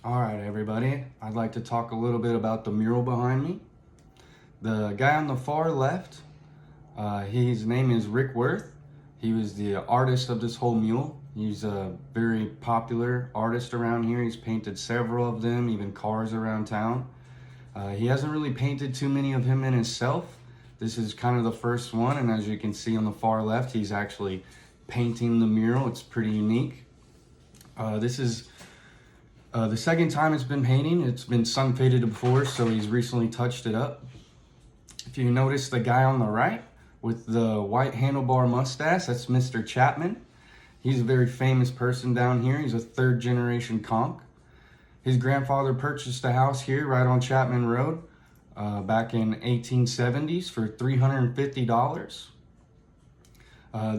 All right, everybody. I'd like to talk a little bit about the mural behind me. The guy on the far left, his name is Rick Worth. He was the artist of this whole mural. He's a very popular artist around here. He's painted several of them, even cars around town. He hasn't really painted too many of him in himself. This is kind of the first one, and as you can see on the far left, he's actually painting the mural. It's pretty unique. This is the second time it's been painting. It's been sun faded before, so he's recently touched it up. If you notice the guy on the right with the white handlebar mustache, that's Mr. Chapman. He's a very famous person down here. He's a third generation conch. His grandfather purchased a house here right on Chapman Road back in 1870s for $350.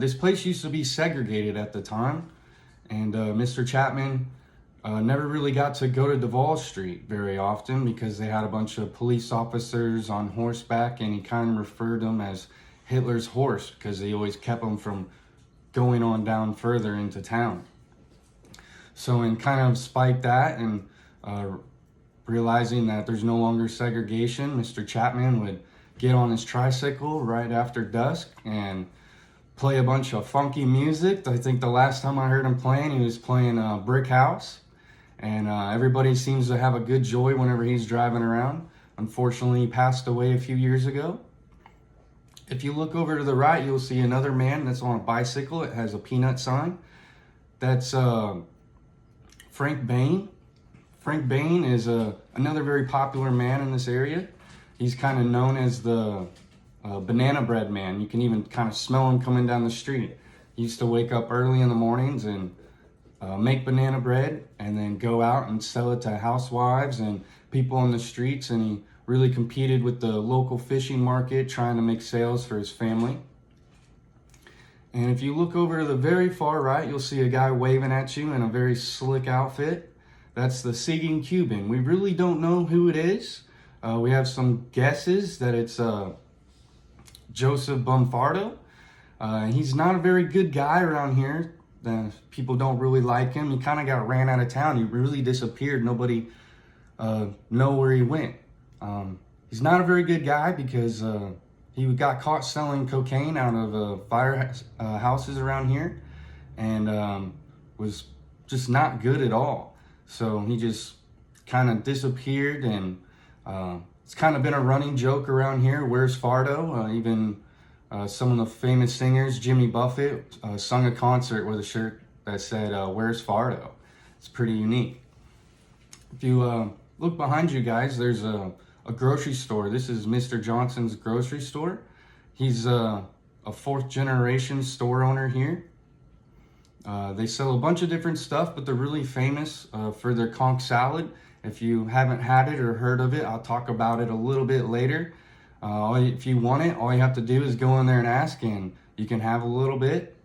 This place used to be segregated at the time, and Mr. Chapman never really got to go to Duval Street very often because they had a bunch of police officers on horseback, and he kind of referred them as Hitler's horse because they always kept them from going on down further into town. So in kind of spite that and realizing that there's no longer segregation, Mr. Chapman would get on his tricycle right after dusk and play a bunch of funky music. I think the last time I heard him playing, he was playing Brick House. And everybody seems to have a good joy whenever he's driving around. Unfortunately, he passed away a few years ago. If you look over to the right, you'll see another man that's on a bicycle. It has a peanut sign. That's Frank Bain. Frank Bain is another very popular man in this area. He's kind of known as the banana bread man. You can even kind of smell him coming down the street. He used to wake up early in the mornings and make banana bread and then go out and sell it to housewives and people on the streets, and he really competed with the local fishing market trying to make sales for his family. And if you look over to the very far right, you'll see a guy waving at you in a very slick outfit. That's the Seeking Cuban. We really don't know who it is. We have some guesses that it's Joseph Bumfardo. He's not a very good guy around here. People don't really like him. He kind of got ran out of town. He really disappeared. Nobody know where he went. He's not a very good guy because he got caught selling cocaine out of houses around here, and was just not good at all. So he just kind of disappeared, and it's kind of been a running joke around here. Where's Fardo? Even some of the famous singers, Jimmy Buffett, sung a concert with a shirt that said, "Where's Fardo?" It's pretty unique. If you look behind you guys, there's a grocery store. This is Mr. Johnson's grocery store. He's a fourth generation store owner here. They sell a bunch of different stuff, but they're really famous for their conch salad. If you haven't had it or heard of it, I'll talk about it a little bit later. If you want it, all you have to do is go in there and ask, and you can have a little bit.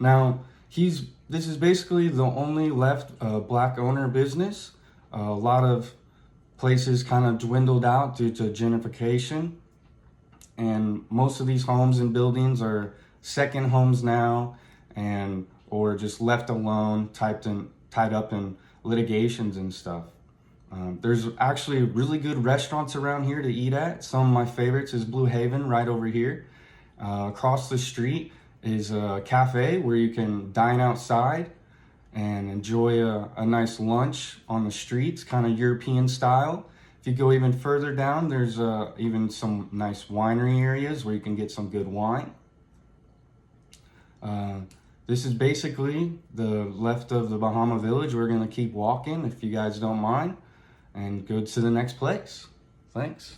Now, this is basically the only left black owner business. A lot of places kind of dwindled out due to gentrification, and most of these homes and buildings are second homes now, or just left alone, tied up in litigations and stuff. There's actually really good restaurants around here to eat at. Some of my favorites is Blue Haven right over here. Across the street is a cafe where you can dine outside and enjoy a nice lunch on the streets, kind of European style. If you go even further down, there's even some nice winery areas where you can get some good wine. This is basically the left of the Bahama Village. We're going to keep walking if you guys don't mind, and go to the next place. Thanks.